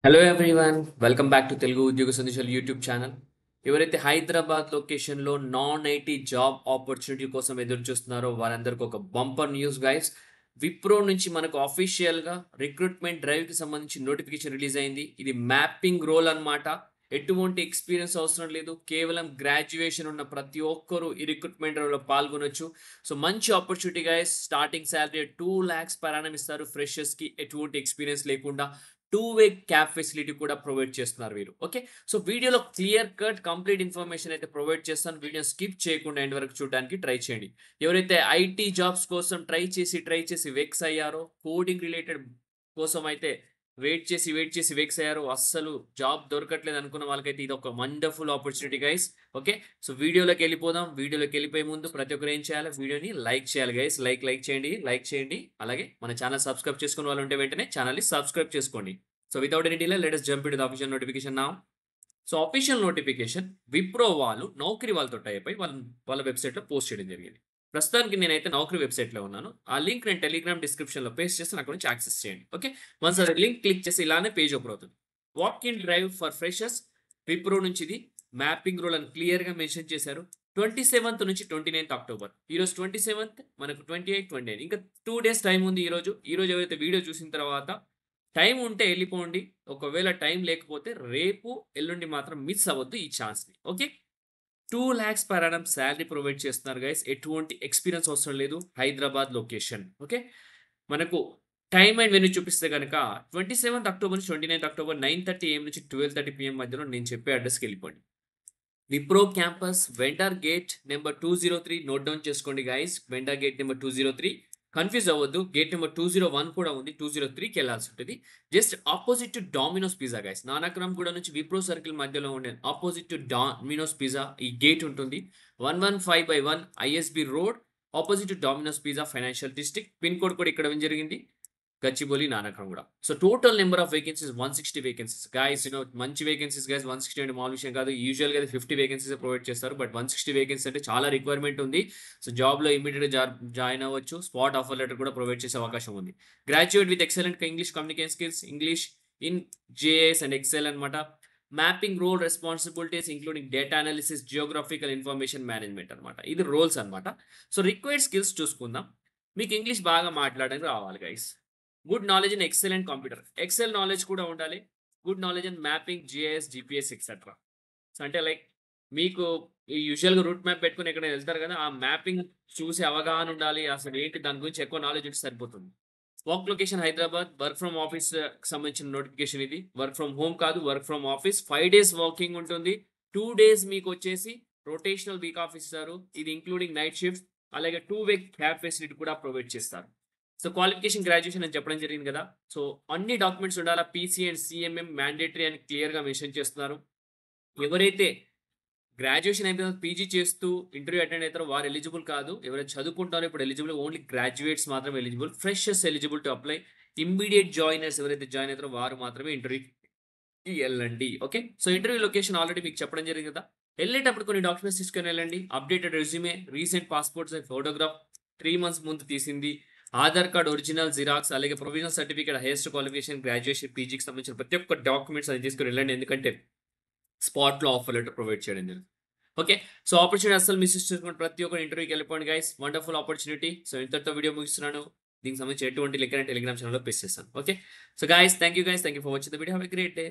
Hello everyone, welcome back to Telugu ఉద్యోగ సందేశాలు YouTube channel. ఎవరైతే హైదరాబాద్ లొకేషన్లో నాన్ ఐటీ జాబ్ ఆపర్చునిటీ కోసం ఎదురు చూస్తున్నారో వారందరికీ ఒక బంపర్ న్యూస్ గైస్. విప్రో నుంచి మనకు అఫీషియల్గా రిక్రూట్మెంట్ డ్రైవ్కి సంబంధించి నోటిఫికేషన్ రిలీజ్ అయింది. ఇది మ్యాపింగ్ రోల్ అన్నమాట. ఎటువంటి ఎక్స్పీరియన్స్ అవసరం లేదు, కేవలం గ్రాడ్యుయేషన్ ఉన్న ప్రతి ఒక్కరూ ఈ రిక్రూట్మెంట్ రోల్లో పాల్గొనొచ్చు. సో మంచి opportunity guys. Starting salary 2 lakhs per annum ఇస్తారు ఫ్రెషర్స్కి, ఎటువంటి ఎక్స్పీరియన్స్ లేకుండా. 2-way క్యాబ్ ఫెసిలిటీ కూడా ప్రొవైడ్ చేస్తున్నారు వీరు. ఓకే, సో వీడియోలో క్లియర్ కట్ కంప్లీట్ ఇన్ఫర్మేషన్ అయితే ప్రొవైడ్ చేస్తాను. వీడియో స్కిప్ చేయకుండా ఎండ్ వరకు చూడడానికి ట్రై చేయండి. ఎవరైతే ఐటీ జాబ్స్ కోసం ట్రై చేసి వెక్స్ అయ్యారో, కోడింగ్ రిలేటెడ్ కోసం అయితే వెయిట్ చేసి వెక్స్ అయ్యారో, అస్సలు జాబ్ దొరకట్లేదు అనుకున్న వాళ్ళకైతే ఇది ఒక wonderful opportunity guys. Okay, so వీడియోలోకి వెళ్ళిపోదాం. వీడియోలోకి వెళ్ళిపోయే ముందు ప్రతి ఒక్కరు ఏం చేయాలి, వీడియోని లైక్ చేయాలి గైస్. లైక్ చేయండి. అలాగే మన ఛానల్ సబ్స్క్రైబ్ చేసుకున్న వాళ్ళు ఉంటే వెంటనే ఛానల్ని సబ్స్క్రైబ్ చేసుకోండి. So without any delay let us jump into the official notification now. So official notification Wipro వాళ్ళు నౌకరీ వాళ్ళతో టైప్ అయి వాళ్ళ వెబ్సైట్లో పోస్ట్ చేయడం జరిగింది. ప్రస్తుతానికి నేనైతే నౌకరీ వెబ్సైట్లో ఉన్నాను. ఆ లింక్ నేను టెలిగ్రామ్ డిస్క్రిప్షన్లో పేస్ట్ చేస్తాను, అక్కడ నుంచి యాక్సెస్ చేయండి. ఓకే, వన్స్ అది లింక్ క్లిక్ చేసి ఇలానే పేజ్ ఓపెన్ అవుతుంది. Walk in drive for freshers Wipro నుంచి ఇది మ్యాపింగ్ రోల్ అని క్లియర్గా మెన్షన్ చేశారు. 27th నుంచి 29th అక్టోబర్. ఈరోజు 27th, మనకు 28, 29 ఇంకా 2 days టైం ఉంది. ఈరోజు ఎవరైతే వీడియో చూసిన తర్వాత టైం ఉంటే వెళ్ళిపోండి. ఒకవేళ టైం లేకపోతే రేపు ఎల్లుండి మాత్రం మిస్ అవ్వద్దు ఈ ఛాన్స్ని. Okay, 2 lakhs per annum salary provide చేస్తున్నారు గైస్. ఎటువంటి ఎక్స్పీరియన్స్ అవసరం లేదు. హైదరాబాద్ లొకేషన్. ఓకే, మనకు టైం అండ్ వెన్యూ చూపిస్తే కనుక 27th అక్టోబర్ నుంచి 29th అక్టోబర్ 9:30 AM నుంచి 12:30 PM మధ్యలో నేను చెప్పే అడ్రస్కి వెళ్ళిపోండి. Wipro campus vendor gate number 203 note down చేసుకోండి guys. Vendor gate number 203, confuse అవ్వద్దు. గేట్ నెంబర్ 201 కూడా ఉంది, 203కి వెళ్ళాల్సి ఉంటుంది. Just opposite to Domino's pizza guys. Nanakramguda నుంచి విప్రో సర్కిల్ మధ్యలో ఉండే ఆపోజిట్ టు డామినోస్ పిజ్జా ఈ గేట్ ఉంటుంది. 115/1 ISB road, opposite to Domino's pizza financial district. Pin code కూడా ఇక్కడ ఇవ్వడం జరిగింది, Gachibowli, Nanakramguda. So total number of vacancies 160 vacancies guys. మంచి వేకెన్సీస్ గైస్. 160 అంటే మామూలు విషయం కాదు. యూజువల్గా అయితే 50 వేకెన్సీస్ ప్రొవైడ్ చేస్తారు, బట్ 160 వేకెన్సీ అంటే చాలా రిక్వైర్మెంట్ ఉంది. సో జాబ్లో ఇమీడియట్గా జాయిన్ అవ్వచ్చు. స్పాట్ ఆఫర్ లెటర్ కూడా ప్రొవైడ్ చేసే అవకాశం ఉంది. Graduate with excellent English communication skills, English in JS and Excel అనమాట. Mapping role responsibilities including data analysis, geographical information management అనమాట. ఇది రోల్స్ అనమాట. సో రిక్వైర్డ్ స్కిల్స్ చూసుకుందాం. మీకు ఇంగ్లీష్ బాగా మాట్లాడడానికి రావాలి guys. Good knowledge in excel and computer, excel knowledge కూడా ఉండాలి. Good knowledge in mapping, GIS, GPS etcetera. So అంటే లైక్ మీకు యూజువల్గా రూట్ మ్యాప్ పెట్టుకుని ఎక్కడ వెళ్తారు కదా, ఆ మ్యాపింగ్ చూసి అవగాహన ఉండాలి. అసలు ఏంటి దాని గురించి ఎక్కువ నాలెడ్జ్ ఉంటే సరిపోతుంది. Work location Hyderabad. Work from office సంబంధించిన నోటిఫికేషన్ ఇది. వర్క్ ఫ్రమ్ హోమ్ కాదు, work from office. 5 days working ఉంటుంది. 2 days మీకు వచ్చేసి రొటేషనల్ వీక్ ఆఫ్ ఇస్తారు. ఇది ఇంక్లూడింగ్ నైట్ షిఫ్ట్. అలాగే 2-way క్యాబ్ ఫెసిలిటీ కూడా ప్రొవైడ్ చేస్తారు. సో క్వాలిఫికేషన్ గ్రాడ్యుయేషన్ అని చెప్పడం జరిగింది కదా. సో అన్ని డాక్యుమెంట్స్ ఉండాలా. పీసీ అండ్ సిఎంఎం మ్యాండేటరీ అని క్లియర్గా మెన్షన్ చేస్తున్నారు. ఎవరైతే గ్రాడ్యుయేషన్ అయిపోయిన పీజీ చేస్తూ ఇంటర్వ్యూ అటెండ్ అవుతారో వారు ఎలిజిబుల్ కాదు. ఎవరైతే చదువుకుంటారో ఇప్పుడు ఎలిజిబుల్, ఓన్లీ గ్రాడ్యుయేట్స్ మాత్రమే eligible. Freshers eligible to apply. Immediate joiners ఎవరైతే జాయిన్ అవుతారో వారు మాత్రమే ఇంటర్వ్యూకి వెళ్ళండి. Okay, so interview location already మీకు చెప్పడం జరిగింది కదా. వెళ్ళేటప్పుడు కొన్ని డాక్యుమెంట్స్ తీసుకొని వెళ్ళండి. Updated resume, recent passport size photograph, 3 months ముందు తీసింది, ఆధార్ కార్డ్ ఒరిజినల్ జిరాక్స్, అలాగే provisional certificate, highest qualification, graduation, పీజీకి సంబంధించిన ప్రతి ఒక్క డాక్యుమెంట్స్ అది తీసుకుని వెళ్ళండి. ఎందుకంటే స్పాట్లో ఆఫర్ లెటర్ ప్రొవైడ్ చేయడం జరిగింది. ఓకే, సో ఆపర్చునిటీ అసలు మిస్ చేసుకుని ప్రతి ఒక్క ఇంటర్వ్యూకి వెళ్ళిపోండి గైస్. Wonderful opportunity. సో ఇంతటితో వీడియో ముగిస్తున్నాను. దీనికి సంబంధించి ఎటువంటి లింక్ టెలిగ్రామ్ ఛానల్లో పేస్ట్ చేస్తాను. Okay, so guys thank you for watching the video. Have a great day.